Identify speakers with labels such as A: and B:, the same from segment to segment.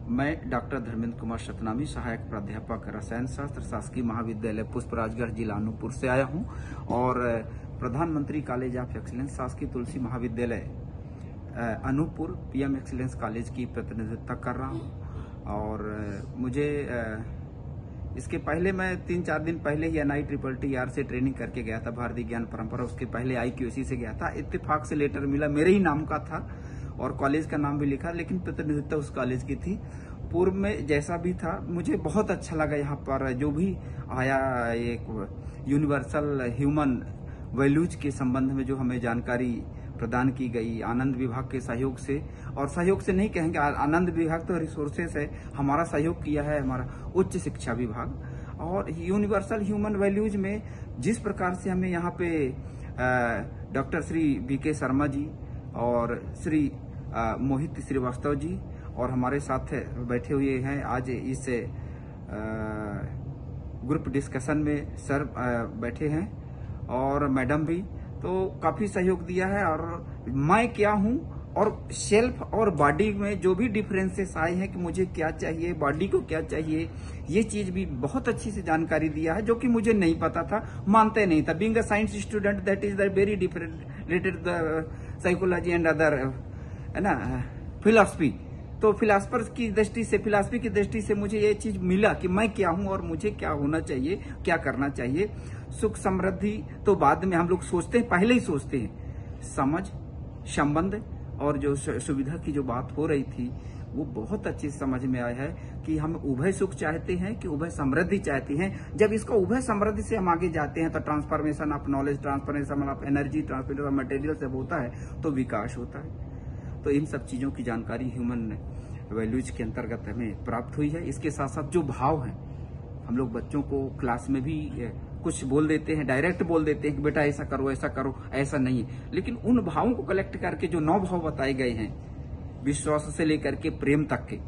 A: मैं डॉक्टर धर्मेंद्र कुमार शतनामी, सहायक प्राध्यापक रसायन शास्त्र, शासकीय महाविद्यालय पुष्पराजगढ़, जिला अनूपपुर से आया हूं और प्रधानमंत्री कॉलेज ऑफ एक्सीलेंस, शासकीय तुलसी महाविद्यालय अनूपपुर पीएम एक्सीलेंस कॉलेज की प्रतिनिधित्व कर रहा हूं। और मुझे इसके पहले मैं 3-4 दिन पहले ही NITTTR से ट्रेनिंग करके गया था, भारतीय ज्ञान परंपरा। उसके पहले IQAC से गया था। इत्तेफाक से लेटर मिला, मेरे ही नाम का था और कॉलेज का नाम भी लिखा, लेकिन प्रतिनिधित्व उस कॉलेज की थी। पूर्व में जैसा भी था, मुझे बहुत अच्छा लगा। यहाँ पर जो भी आया, एक यूनिवर्सल ह्यूमन वैल्यूज के संबंध में जो हमें जानकारी प्रदान की गई आनंद विभाग के सहयोग से, और सहयोग से नहीं कहेंगे, आनंद विभाग तो रिसोर्सेस है, हमारा सहयोग किया है हमारा उच्च शिक्षा विभाग। और यूनिवर्सल ह्यूमन वैल्यूज में जिस प्रकार से हमें यहाँ पे डॉक्टर श्री BK शर्मा जी और श्री मोहित श्रीवास्तव जी और हमारे साथ बैठे हुए हैं आज इस ग्रुप डिस्कशन में, सर बैठे हैं और मैडम भी, तो काफी सहयोग दिया है। और मैं क्या हूं और सेल्फ और बॉडी में जो भी डिफरेंसेस आए हैं कि मुझे क्या चाहिए, बॉडी को क्या चाहिए, ये चीज भी बहुत अच्छी से जानकारी दिया है, जो कि मुझे नहीं पता था, मानते नहीं था। Being a science student, that is the very different related the psychology and other, है ना, फिलॉसफी। तो फिलासफर की दृष्टि से, फिलासफी की दृष्टि से मुझे ये चीज मिला कि मैं क्या हूं और मुझे क्या होना चाहिए, क्या करना चाहिए। सुख समृद्धि तो बाद में हम लोग सोचते हैं, पहले ही सोचते हैं। समझ, संबंध और जो सुविधा की जो बात हो रही थी, वो बहुत अच्छी समझ में आया है कि हम उभय सुख चाहते हैं कि उभय समृद्धि चाहते हैं। जब इसको उभय समृद्धि से हम आगे जाते हैं तो transformation of knowledge, transformation of energy, transformation of material जब होता है तो विकास होता है। तो इन सब चीजों की जानकारी ह्यूमन वैल्यूज के अंतर्गत हमें प्राप्त हुई है। इसके साथ साथ जो भाव हैं, हम लोग बच्चों को क्लास में भी कुछ बोल देते हैं, डायरेक्ट बोल देते हैं कि बेटा ऐसा करो, ऐसा करो, ऐसा नहीं है। लेकिन उन भावों को कलेक्ट करके जो 9 भाव बताए गए हैं, विश्वास से लेकर के प्रेम तक के,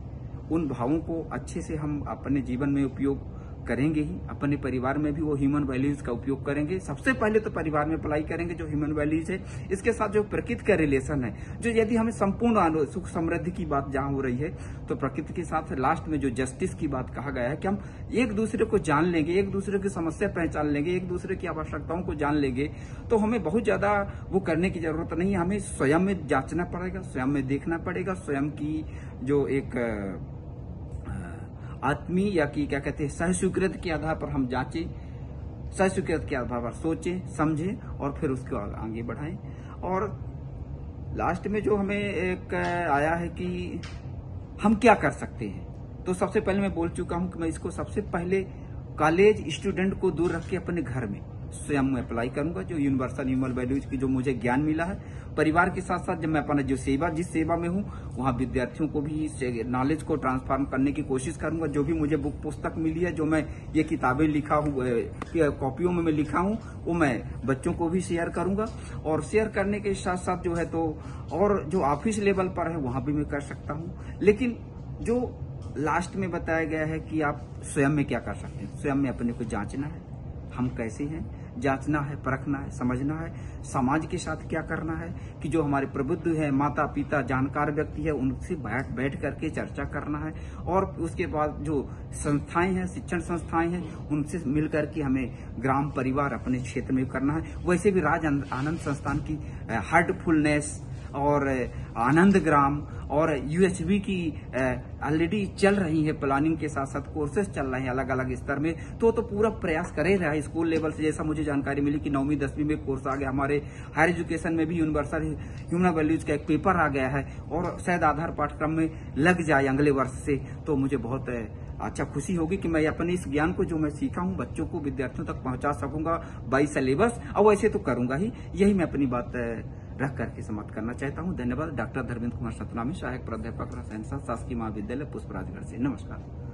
A: उन भावों को अच्छे से हम अपने जीवन में उपयोग करेंगे ही। अपने परिवार में भी वो ह्यूमन वैल्यूज का उपयोग करेंगे। सबसे पहले तो परिवार में अप्लाई करेंगे जो ह्यूमन वैल्यूज है। इसके साथ जो प्रकृति का रिलेशन है, जो यदि हमें संपूर्ण सुख समृद्धि की बात जहां हो रही है, तो प्रकृति के साथ लास्ट में जो जस्टिस की बात कहा गया है कि हम एक दूसरे को जान लेंगे, एक दूसरे की समस्या पहचान लेंगे, एक दूसरे की आवश्यकताओं को जान लेंगे, तो हमें बहुत ज्यादा वो करने की जरूरत नहीं है। हमें स्वयं में जांचना पड़ेगा, स्वयं में देखना पड़ेगा, स्वयं की जो एक आत्मीय या कि क्या कहते हैं सहस्वीकृत के आधार पर हम जांचें, सहस्वीकृत के आधार पर सोचें, समझें और फिर उसको आगे बढ़ाएं। और लास्ट में जो हमें एक आया है कि हम क्या कर सकते हैं, तो सबसे पहले मैं बोल चुका हूं कि मैं इसको सबसे पहले कॉलेज स्टूडेंट को दूर रख के अपने घर में स्वयं में अप्लाई करूंगा। जो यूनिवर्सल ह्यूमन वैल्यूज की जो मुझे ज्ञान मिला है, परिवार के साथ साथ जब मैं अपना जो सेवा, जिस सेवा में हूं, वहां विद्यार्थियों को भी नॉलेज को ट्रांसफॉर्म करने की कोशिश करूंगा। जो भी मुझे बुक पुस्तक मिली है, जो मैं ये किताबें लिखा हूं, कॉपियों में मैं लिखा हूं, वो मैं बच्चों को भी शेयर करूंगा। और शेयर करने के साथ साथ जो है तो और जो ऑफिस लेवल पर है वहां भी मैं कर सकता हूं। लेकिन जो लास्ट में बताया गया है कि आप स्वयं में क्या कर सकते हैं, स्वयं में अपने को जांचना है, हम कैसे हैं, जांचना है, परखना है, समझना है। समाज के साथ क्या करना है कि जो हमारे प्रबुद्ध है, माता पिता, जानकार व्यक्ति है, उनसे बैठ करके चर्चा करना है। और उसके बाद जो संस्थाएं हैं, शिक्षण संस्थाएं हैं, उनसे मिल करके हमें ग्राम परिवार अपने क्षेत्र में करना है। वैसे भी राज आनंद संस्थान की हार्टफुलनेस और आनंद ग्राम और UHV की ऑलरेडी चल रही है, प्लानिंग के साथ साथ कोर्सेज चल रहे हैं अलग अलग स्तर में। तो पूरा प्रयास करे रहा है स्कूल लेवल से। जैसा मुझे जानकारी मिली कि 9वीं 10वीं में कोर्स आ गया, हमारे हायर एजुकेशन में भी यूनिवर्सल ह्यूमन वैल्यूज का एक पेपर आ गया है और शायद आधार पाठ्यक्रम में लग जाए अगले वर्ष से। तो मुझे बहुत अच्छा खुशी होगी कि मैं अपने इस ज्ञान को जो मैं सीखा हूं बच्चों को, विद्यार्थियों तक पहुंचा सकूंगा बाई सिलेबस। और वैसे तो करूंगा ही। यही मैं अपनी बात रख करके समाप्त करना चाहता हूं। धन्यवाद। डॉक्टर धर्मेंद्र कुमार शतनामी, सहायक प्राध्यापक रसायन शास्त्र, शासकीय महाविद्यालय पुष्पराजगढ़ से। नमस्कार।